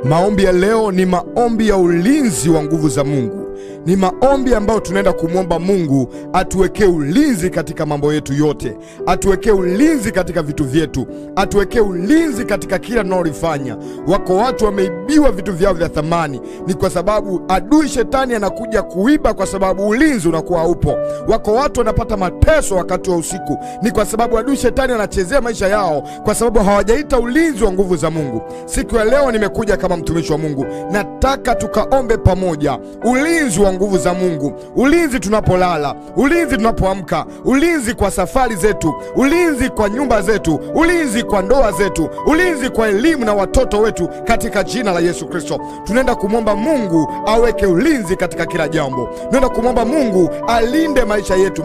Maombi ya leo ni maombi ya ulinzi wa nguvu za Mungu. Ni maombi ambayo tunaenda kumwomba Mungu atuwekee ulinzi katika mambo yetu yote, atuwekee ulinzi katika vitu vyetu, atuwekee ulinzi katika kila tunalofanya. Wako watu wameibiwa vitu vyao vya thamani, ni kwa sababu adui shetani anakuja kuiba, kwa sababu ulinzi unakuwa haupo. Wako watu wanapata mateso wakati wa usiku, ni kwa sababu adui shetani anachezea maisha yao, kwa sababu hawajaita ulinzi wa nguvu za Mungu. Siku ya leo nimekuja kama mtumishi wa Mungu, nataka tukaombe pamoja ulinzi wa nguvu za Mungu, ulinzi tunapolala, ulinzi tunapoamka, ulinzi kwa safari zetu, ulinzi kwa nyumba zetu, ulinzi kwa ndoa zetu, ulinzi kwa elimu na watoto wetu, katika jina la Yesu Kristo. Tunaenda kumwomba Mungu aweke ulinzi katika kila jambo. Tunaenda kumwomba Mungu alinde maisha yetu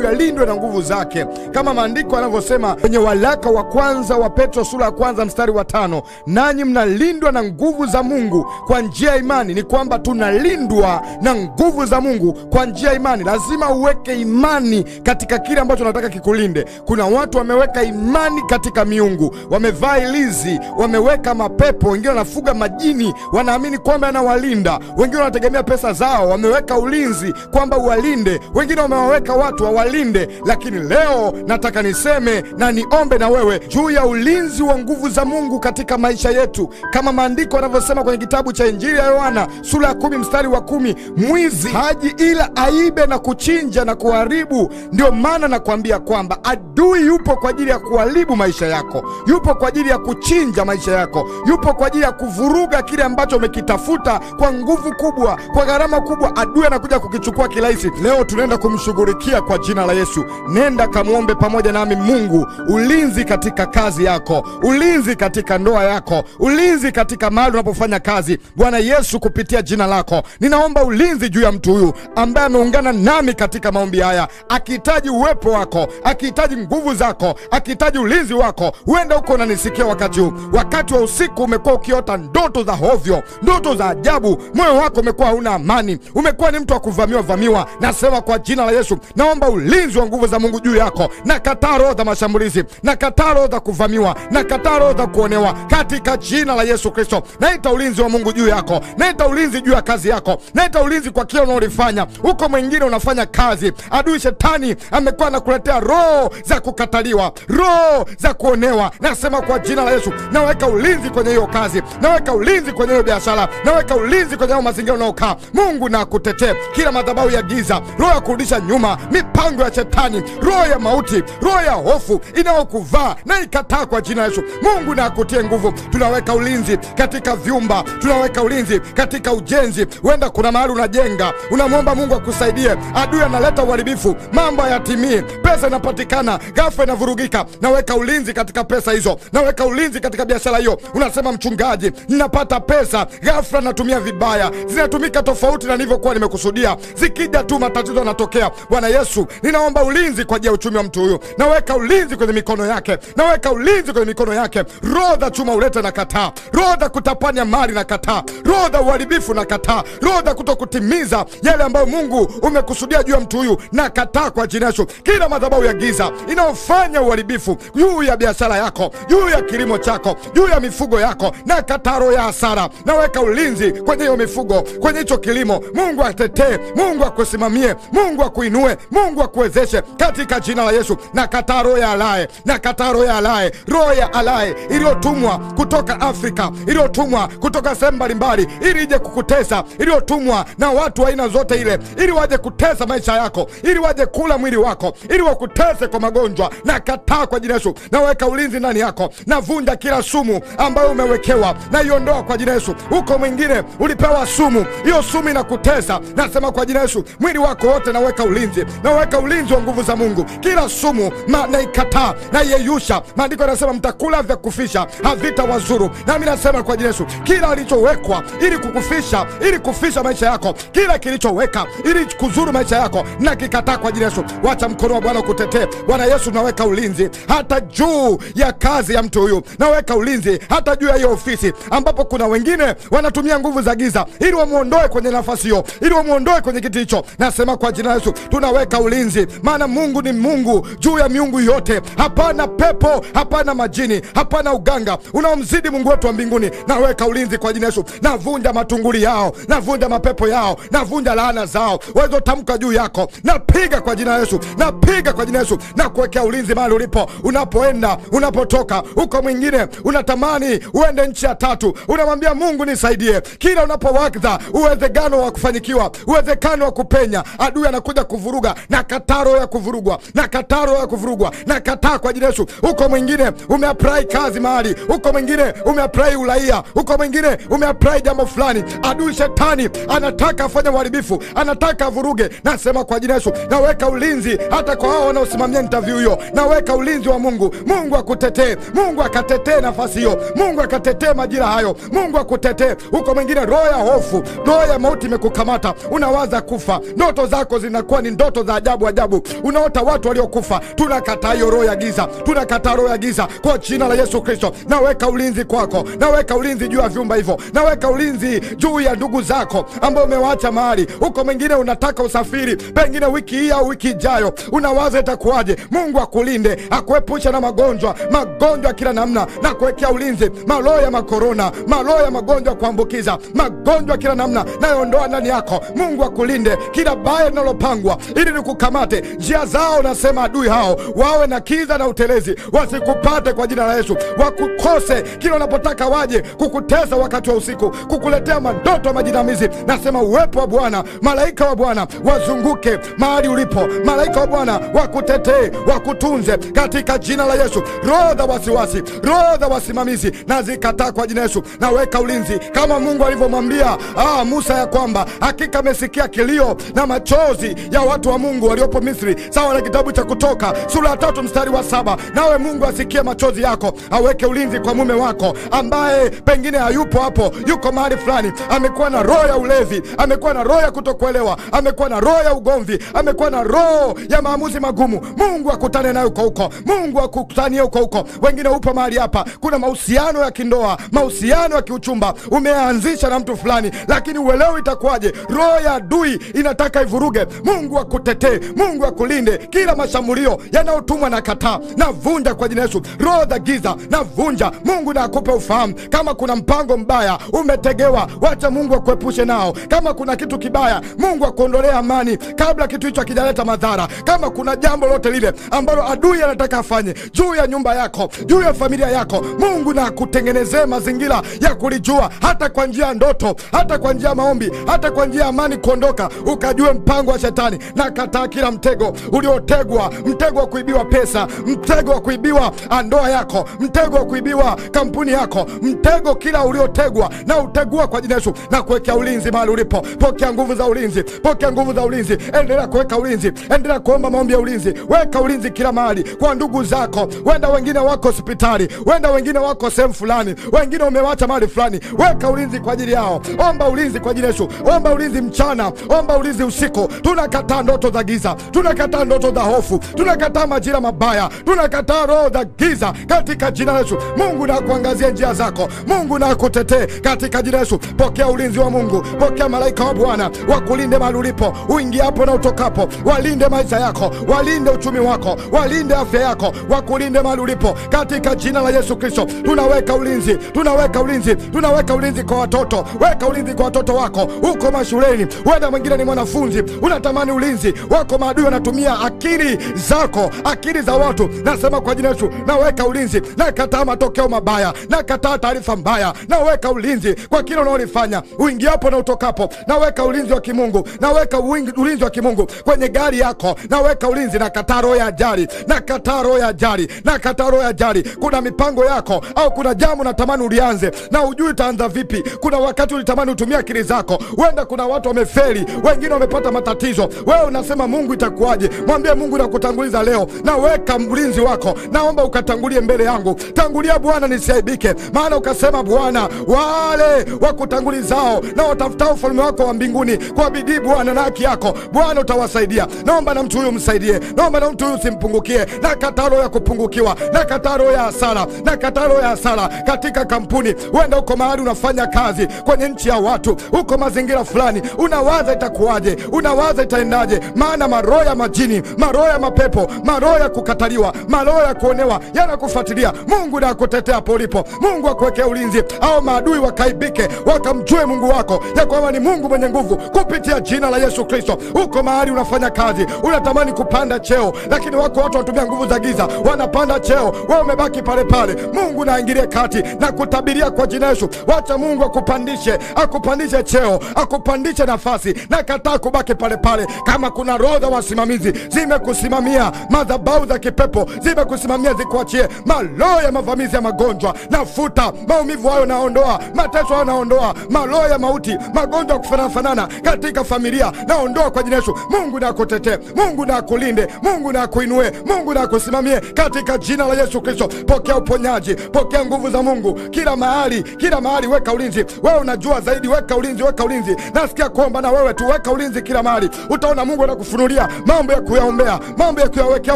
yalindwe na nguvu zake, kama maandiko yanavyosema kwenye waraka wa kwanza wa Petro sura ya 1 mstari wa 5, nanyi mnalindwa na nguvu za Mungu kwa njia ya imani. Ni kwamba tunalindwa na nguvu za Mungu kwa njia ya imani. Lazima uweke imani katika kile ambacho unataka kikulinde. Kuna watu wameweka imani katika miungu, wamevaa ilizi, wameweka mapepo, wengine wanafuga majini, wanaamini kwamba yanawalinda. Wengine wanategemea pesa zao, wameweka ulinzi kwamba uwalinde. Wengine wamewaweka watu wawalinde. Lakini leo nataka niseme na niombe na wewe juu ya ulinzi wa nguvu za Mungu katika maisha yetu, kama maandiko yanavyosema kwenye kitabu cha Injili ya Yohana sura ya 10 mstari wa 10, mwizi haji ila aibe na kuchinja na kuharibu. Ndio maana nakwambia kwamba adui yupo kwa ajili ya kuharibu maisha yako, yupo kwa ajili ya kuchinja maisha yako, yupo kwa ajili ya kuvuruga kile ambacho umekitafuta kwa nguvu kubwa, kwa gharama kubwa. Adui anakuja kukichukua kirahisi. Leo tunaenda kumshughulikia kwa jina la Yesu. Nenda kamuombe pamoja nami Mungu ulinzi katika kazi yako, ulinzi katika ndoa yako, ulinzi katika mahali unapofanya kazi. Bwana Yesu, kupitia jina lako ninaomba ulinzi juu ya mtu huyu ambaye ameungana nami katika maombi haya, akihitaji uwepo wako, akihitaji nguvu zako, akihitaji ulinzi wako. Huenda uko unanisikia wakati huu, wakati wa usiku umekuwa ukiota ndoto za hovyo, ndoto za ajabu, moyo wako umekuwa hauna amani, umekuwa ni mtu wa kuvamiwa. Nasema kwa jina la Yesu, naomba ulinzi wa nguvu za Mungu juu yako. Nakataa roho za mashambulizi, nakataa roho za kuvamiwa, nakataa roho za kuonewa katika jina la Yesu Kristo. Naita ulinzi wa Mungu juu yako, naita ulinzi juu ya kazi yako, naita ulinzi kwa kila unaolifanya. Huko mwingine unafanya kazi, adui shetani amekuwa anakuletea roho za kukataliwa, roho za kuonewa. Nasema kwa jina la Yesu, naweka ulinzi kwenye hiyo kazi, naweka ulinzi kwenye hiyo biashara, naweka ulinzi kwenye hiyo mazingira unaokaa. Mungu na akutetee kila madhabahu ya giza, roho ya kurudisha nyuma, mipango ya shetani, roho ya mauti, roho ya hofu inayokuvaa na ikataa kwa jina la Yesu. Mungu na akutie nguvu. Tunaweka ulinzi katika vyumba, tunaweka ulinzi katika ujenzi. Huenda kuna mahali unajenga, unamwomba Mungu akusaidie, adui analeta uharibifu, mambo hayatimii, pesa inapatikana, ghafla inavurugika. Naweka ulinzi katika pesa hizo, naweka ulinzi katika biashara hiyo. Unasema, mchungaji, ninapata pesa, ghafla natumia vibaya, zinatumika tofauti na nilivyokuwa nimekusudia, zikija tu matatizo yanatokea. Bwana Yesu, ninaomba ulinzi kwa ajili ya uchumi wa mtu huyu. Naweka ulinzi kwenye mikono yake, naweka ulinzi kwenye mikono yake. Roho za chuma ulete na kataa, roho za kutapanya mali na kataa, roho za uharibifu na kataa, roho za kutokutimiza yale ambayo Mungu umekusudia juu ya mtu huyu na kataa kwa jina la Yesu. Kila madhabahu ya giza inaofanya uharibifu juu ya biashara yako, juu ya kilimo chako, juu ya mifugo yako, na kataa roho ya hasara. Naweka ulinzi kwenye hiyo mifugo, kwenye hicho kilimo. Mungu atetee, Mungu akusimamie, Mungu akuinue, Mungu akuwezeshe katika jina la Yesu. Na kataa roho ya alaye, na kataa roho ya alaye, roho ya alaye iliyotumwa kutoka Afrika, iliyotumwa kutoka sehemu mbalimbali ili ije kukutesa, iliyotumwa na watu wa aina zote ile ili waje kutesa maisha yako, ili waje kula mwili wako, ili wakutese kwa magonjwa. Na kataa kwa jina la Yesu. Naweka ulinzi ndani yako, navunja kila sumu ambayo umewekewa, na iondoa kwa jina la Yesu. Huko mwingine ulipewa sumu, hiyo sumu inakutesa. Nasema kwa jina la Yesu, mwili wako wote naweka ulinzi, naweka ulinzi wa nguvu za Mungu. Kila sumu naikataa, na yeyusha. Maandiko yanasema mtakula vya kufisha, havitawazuru. Nami nasema kwa jina la Yesu, kila alichowekwa ili kukufisha, ili kufisha maisha yako, kila kilichoweka ili kuzuru maisha yako na kikataa kwa jina la Yesu. Wacha mkono wa Bwana kutetee. Bwana Yesu, naweka ulinzi hata juu ya kazi ya mtu huyu, naweka ulinzi hata juu ya hiyo ofisi ambapo kuna wengine wanatumia nguvu za giza ili wamuondoe kwenye nafasi hiyo, ili wamuondoe kwenye kiti hicho. Nasema kwa jina la Yesu tunaweka ulinzi, maana Mungu ni Mungu juu ya miungu yote. Hapana pepo, hapana majini, hapana uganga unaomzidi Mungu wetu wa mbinguni. Naweka ulinzi kwa jina la Yesu. Navunja matunguli yao, navunja mapepo yao, navunja laana zao walizotamka juu yako. Napiga kwa jina la Yesu, napiga kwa jina la Yesu, na kuwekea ulinzi mahali ulipo, unapoenda, unapotoka. Uko mwingine unatamani uende nchi ya tatu, unamwambia Mungu nisaidie. Kila unapowaza uwezekano wa kufanikiwa, uwezekano wa kupenya, adui anakuja kuvuruga. Na kataro ya kuvurugwa, na kataro ya kuvurugwa, na kataa kwa jina la Yesu. Uko mwingine umeapply kazi mahali, uko mwingine umeapply uraia, uko mwingine umeapply jambo fulani. Adui shetani anataka afanye uharibifu, anataka avuruge. Nasema kwa jina la Yesu naweka ulinzi hata kwa hao wanaosimamia interview hiyo. Naweka ulinzi wa Mungu. Mungu akutetee, Mungu akatetee nafasi hiyo, Mungu akatetee majira hayo, Mungu akutetee. Uko mwingine roho ya hofu, roho ya mauti imekukamata, unawaza kufa, ndoto zako zinakuwa ni ndoto za ajabu ajabu, unaota watu waliokufa. Tunakataa hiyo roho ya giza, tunakataa roho ya giza kwa jina la Yesu Kristo. Naweka ulinzi kwako, naweka ulinzi juu ya vyumba hivyo, naweka ulinzi juu ya ndugu zako ambao umewaacha mahali. Uko mwingine unataka usafiri, pengine wiki hii au wiki ijayo, unawaza itakuwaje. Mungu akulinde, akuepusha na magonjwa kila namna, na kuwekea ulinzi. Maroho ya makorona, maroho ya magonjwa kuambukiza, magonjwa kila namna nayoondoa ndani yako. Mungu akulinde kila baya linalopangwa ili nikukamate. Njia zao nasema adui hao wawe na kiza na utelezi, wasikupate kwa jina la Yesu. Wakukose kila unapotaka waje kukutesa wakati wa usiku, kukuletea mandoto majinamizi. Nasema uwepo wa Bwana, malaika wa Bwana wazunguke mahali ulipo, malaika wa Bwana wakutetee, wakutunze katika jina la Yesu. Roho za wasiwasi, roho za wasimamizi na zikataa kwa jina la Yesu. Naweka ulinzi kama Mungu alivyomwambia Musa ya kwamba hakika amesikia kilio na machozi ya watu wa Mungu waliopo Misri, sawa na kitabu cha Kutoka sura ya 3 mstari wa 7. Nawe Mungu asikie machozi yako, aweke ulinzi kwa mume wako ambaye pengine hayupo hapo, yuko mahali fulani, amekuwa na roho ya ulevi, amekuwa na roho ya kutokuelewa, amekuwa na roho ya ugomvi, amekuwa na roho ya maamuzi magumu. Mungu akutane naye huko, Mungu akutanie huko. Wengine upo mahali hapa, kuna mahusiano ya kindoa, mahusiano ya kiuchumba umeanzisha na mtu fulani, lakini uelewi itakuwaje. Roho ya adui inataka ivuruge. Mungu akutetee, Mungu akulinde kila mashambulio yanayotumwa na kataa, na vunja kwa jina la Yesu. Roho za giza na vunja. Mungu na akupe ufahamu. Kama kuna mpango mbaya umetegewa, wacha Mungu akuepushe nao. Kama kuna kitu kibaya, Mungu akuondolee amani kabla kitu hicho hakijaleta madhara. Kama kuna jambo lote lile ambalo adui anataka afanye juu ya nyumba yako, juu ya familia yako, Mungu na akutengenezee mazingira ya kulijua, hata kwa njia ya ndoto, hata kwa njia ya maombi, hata kwa njia ya amani kuondoka, ukajue mpango wa shetani. Na kataa kila mtego uliotegwa, mtego wa kuibiwa pesa, mtego wa kuibiwa ndoa yako, mtego wa kuibiwa kampuni yako, mtego kila uliotegwa na utegua kwa jina la Yesu. Na kuwekea ulinzi mahali ulipo. Pokea nguvu za ulinzi, pokea nguvu za ulinzi. Endelea kuweka ulinzi, endelea kuomba maombi ya ulinzi. Weka ulinzi kila mahali kwa ndugu zako. Wenda wengine wako hospitali, wenda wengine wako sehemu fulani, wengine umewacha mahali fulani. Weka ulinzi kwa ajili yao. Omba ulinzi kwa jina la Yesu. Omba ulinzi mchana, omba ulinzi usiku. Tunakataa ndoto za giza, tunakataa ndoto za hofu, tunakataa majira mabaya, tunakataa roho za giza katika jina la Yesu. Mungu na kuangazia njia zako, Mungu na kutetee katika jina la Yesu. Pokea ulinzi wa Mungu, pokea malaika wa Bwana wakulinde mahali ulipo, uingiapo na utokapo. Walinde maisha yako, walinde uchumi wako, walinde afya yako, wakulinde mahali ulipo katika jina la Yesu Kristo. Tunaweka ulinzi, tunaweka ulinzi, tunaweka ulinzi kwa watoto. Weka ulinzi kwa watoto wako huko mashuleni. Wenda mwingine ni mwanafunzi, unatamani ulinzi wako. Maadui wanatumia akili zako, akili za watu. Nasema kwa jina la Yesu, naweka ulinzi. Nakataa matokeo mabaya, nakataa taarifa mbaya. Naweka ulinzi kwa kila unaolifanya, uingiapo na utokapo. Naweka ulinzi wa kimungu, naweka ulinzi wa kimungu kwenye gari yako. Naweka ulinzi. Nakataa roho ya ajali, nakataa roho ya ajali, nakataa roho ya ajali. Kuna mipango yako au kuna jambo natamani ulianze na ujui utaanza vipi. Kuna wakati ulitamani utumia akili zako. Wenda kuna watu wamefeli, wengine wamepata matatizo. Wewe unasema Mungu itakuwaje? Mwambie Mungu na kutanguliza leo. Naweka ulinzi wako, naomba ukatangulie mbele yangu. Tangulia Bwana nisiaibike, maana ukasema Bwana wale wakutangulizao na watafutao ufalme wako wa mbinguni kwa bidii Bwana na haki yako Bwana utawasaidia. Naomba na mtu huyu msaidie, naomba na mtu huyu simpungukie, na kataro ya kupungukiwa, na kataro ya hasara, na kataro ya hasara katika kampuni. Uenda uko mahali unafanya kazi kwenye nchi ya watu, uko mazingira fulani, unawaza itakuwaje, unawaza itaendaje, maana maroho ya majini, maroho ya mapepo, maroho ya kukataliwa, maroho ya kuonewa yanakufuatilia. Mungu na akutetea polipo, Mungu akuwekea ulinzi, au maadui wakaibike, wakamjue Mungu wako ya kwamba ni Mungu mwenye nguvu kupitia jina la Yesu Kristo. Uko mahali unafanya kazi, unatamani kupanda cheo, lakini wako watu wanatumia nguvu za giza, wanapanda cheo, wewe umebaki pale pale. Mungu na aingilie kati na kutabiria kwa jina Yesu, wacha Mungu akupandishe cheo, akupandishe nafasi, na kataa kubaki pale pale. Kama kuna roho za wasimamizi zimekusimamia, madhabahu za kipepo zimekusimamia, zikuachie. Maroho ya mavamizi ya magonjwa nafuta, maumivu hayo naondoa, mateso hayo naondoa, maroho ya mauti, magonjwa kufanana katika familia naondoa kwa jina Yesu. Mungu na akutetee, Mungu na akulinde, Mungu na akuinue, Mungu na akusimamie katika jina la Yesu Kristo. Pokea uponyaji, pokea nguvu za Mungu kila mahali, kila mahali. Weka ulinzi, wewe unajua zaidi, weka ulinzi, weka ulinzi. Nasikia kuomba na wewe tu, weka ulinzi kila mahali. Utaona Mungu anakufunulia mambo ya kuyaombea, mambo ya kuyawekea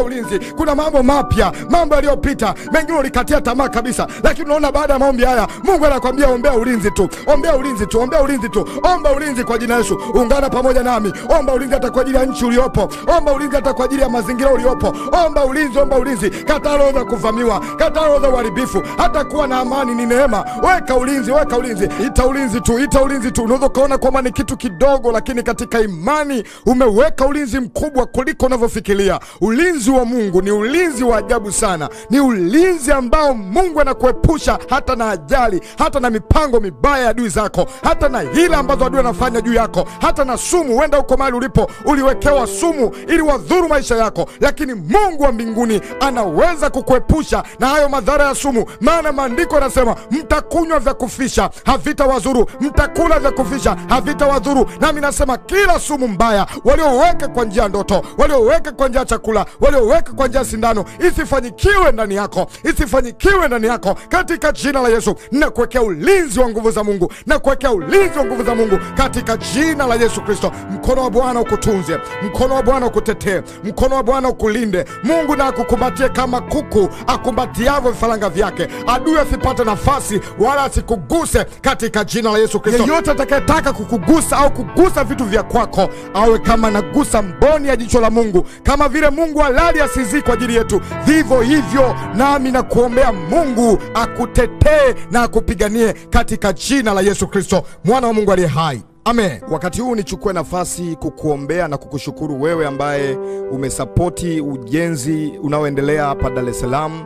ulinzi. Kuna mambo mapya, mambo yaliyopita, mengine ulikatia tamaa kabisa, lakini unaona baada ya maombi haya Mungu anakuambia ombea ulinzi tu, ombea ulinzi tu, ombea ulinzi tu. Omba ulinzi kwa jina Yesu. Ungana pamoja nami, omba ulinzi hata kwa ajili ya nchi uliopo, omba ulinzi hata kwa ajili ya mazingira uliopo. Omba ulinzi, omba ulinzi. Kataa roho za kuvamiwa, kataa roho za uharibifu. Hata kuwa na amani ni neema. Weka ulinzi, weka ulinzi. Ita ulinzi tu, ita ulinzi tu. Unaweza kuona kwamba ni kitu kidogo, lakini katika imani umeweka ulinzi mkubwa kuliko unavyofikiria. Ulinzi wa Mungu ni ulinzi wa ajabu sana. Ni ulinzi ambao Mungu anakuepusha hata na ajali, hata na mipango mibaya ya adui zako, hata na hila ambazo adui anafanya juu yako, hata na sumu. Wenda uko mahali ulipo uliwekewa sumu ili wadhuru maisha yako, lakini Mungu wa mbinguni anaweza kukuepusha na hayo madhara ya sumu. Maana maandiko yanasema mtakunywa vya kufisha havitawadhuru, mtakula vya kufisha havitawadhuru. Nami nasema kila sumu mbaya walioweka kwa njia ndoto, walioweka kwa njia chakula, walioweka kwa njia sindano, isifanyikiwe ndani yako, isifanyikiwe ndani yako katika jina la Yesu. Na kuwekea ulinzi wa nguvu za Mungu, na kuwekea ulinzi wa nguvu za Mungu katika jina la Yesu Kristo. Mkono wa Bwana ukutunze, mkono wa Bwana ukutetee, mkono wa Bwana ukulinde. Mungu na akukumbatie kama kuku akumbatiavyo vifaranga vyake. Adui asipate nafasi wala asikuguse katika jina la Yesu Kristo. Yeyote atakayetaka kukugusa au kugusa vitu vya kwako, awe kama nagusa mboni ya jicho la Mungu. Kama vile Mungu halali asizii kwa ajili yetu, vivyo hivyo nami na kuombea Mungu akutetee na akupiganie katika jina la Yesu Kristo, mwana wa Mungu aliye hai. Amen. Wakati huu nichukue nafasi kukuombea na kukushukuru wewe ambaye umesapoti ujenzi unaoendelea hapa Dar es Salaam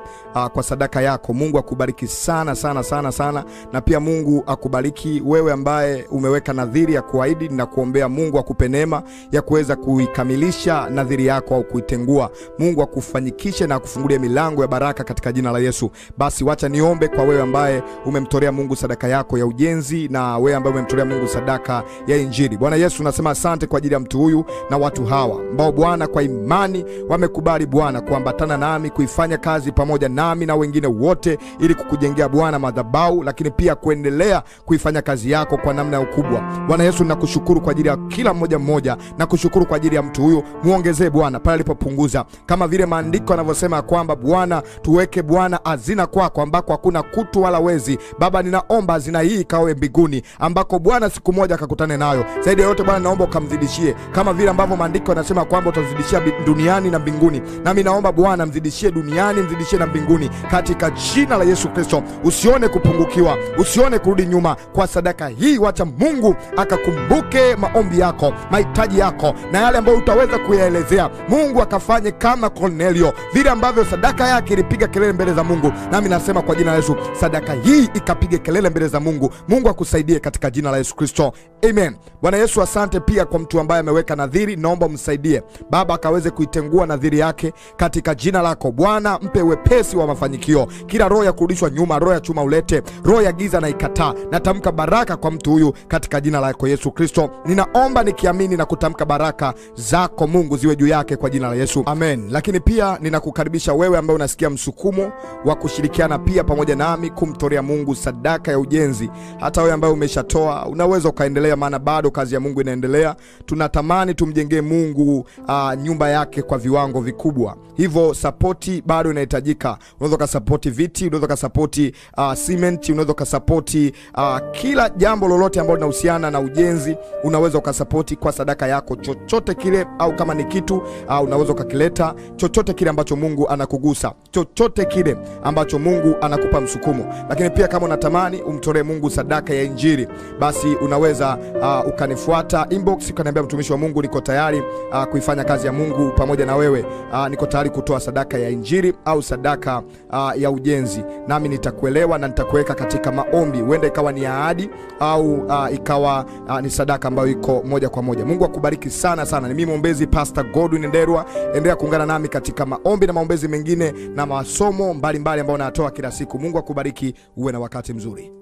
kwa sadaka yako. Mungu akubariki sana sana sana sana, na pia Mungu akubariki wewe ambaye umeweka nadhiri ya kuahidi na kuombea. Mungu akupe neema ya kuweza kuikamilisha nadhiri yako au kuitengua. Mungu akufanyikishe na akufungulie milango ya baraka katika jina la Yesu. Basi wacha niombe kwa wewe ambaye umemtolea Mungu sadaka yako ya ujenzi, na wewe ambaye umemtolea Mungu sadaka ya injili. Bwana Yesu, nasema asante kwa ajili ya mtu huyu na watu hawa ambao Bwana kwa imani wamekubali Bwana kuambatana nami, kuifanya kazi pamoja nami na wengine wote, ili kukujengea Bwana madhabahu, lakini pia kuendelea kuifanya kazi yako kwa namna ya ukubwa. Bwana Yesu, nakushukuru kwa ajili ya kila mmoja mmoja, na kushukuru kwa ajili ya mtu huyu. Muongezee Bwana pale alipopunguza, kama vile maandiko yanavyosema kwamba Bwana tuweke Bwana hazina kwako ambako hakuna kutu wala wezi. Baba, ninaomba hazina hii ikawe mbinguni ambako Bwana siku moja akakutane nayo. Zaidi ya yote Bwana, naomba ukamzidishie kama vile ambavyo maandiko yanasema kwamba utazidishia duniani na mbinguni. Nami naomba Bwana mzidishie duniani, mzidishie na mbinguni katika jina la Yesu Kristo. Usione kupungukiwa, usione kurudi nyuma kwa sadaka hii. Wacha Mungu akakumbuke maombi yako, mahitaji yako, na yale ambayo utaweza kuyaelezea. Mungu akafanye kama Cornelio, vile ambavyo sadaka yake ilipiga kelele mbele za Mungu. Nami nasema kwa jina la Yesu, sadaka hii ikapige kelele mbele za Mungu. Mungu akusaidie katika jina la Yesu Kristo. Amen. Bwana Yesu, asante pia kwa mtu ambaye ameweka nadhiri. Naomba msaidie Baba akaweze kuitengua nadhiri yake katika jina lako. Bwana mpe wepesi wa mafanikio. Kila roho ya kurudishwa nyuma, roho ya chuma ulete, roho ya giza na ikataa. Natamka baraka kwa mtu huyu katika jina lako Yesu Kristo. Ninaomba nikiamini na kutamka baraka zako Mungu ziwe juu yake kwa jina la Yesu. Amen. Lakini pia ninakukaribisha wewe ambaye unasikia msukumo wa kushirikiana pia pamoja nami kumtolea Mungu sadaka ya ujenzi. Hata wewe ambaye umeshatoa, unaweza ukaendelea maana bado kazi ya Mungu inaendelea. Tunatamani tumjengee Mungu nyumba yake kwa viwango vikubwa. Hivyo support bado inahitajika. Unaweza kusapoti viti, unaweza kusapoti cement, unaweza kusapoti kila jambo lolote ambalo linahusiana na ujenzi, unaweza ukasapoti kwa sadaka yako chochote kile, au kama ni kitu unaweza ukakileta, chochote kile ambacho Mungu anakugusa, chochote kile ambacho Mungu anakupa msukumo. Lakini pia kama unatamani umtolee Mungu sadaka ya injili, basi unaweza ukanifuata inbox, ukaniambia mtumishi wa Mungu, niko tayari kuifanya kazi ya Mungu pamoja na wewe. Niko tayari kutoa sadaka ya injili au sadaka ya ujenzi, nami nitakuelewa na nitakuweka katika maombi. Huenda ikawa ni ahadi au ikawa ni sadaka ambayo iko moja kwa moja. Mungu akubariki sana sana. Ni mimi mwombezi Pastor Godwin Ndelwa. Endelea kuungana nami katika maombi na maombezi mengine na masomo mbalimbali ambayo natoa kila siku. Mungu akubariki, uwe na wakati mzuri.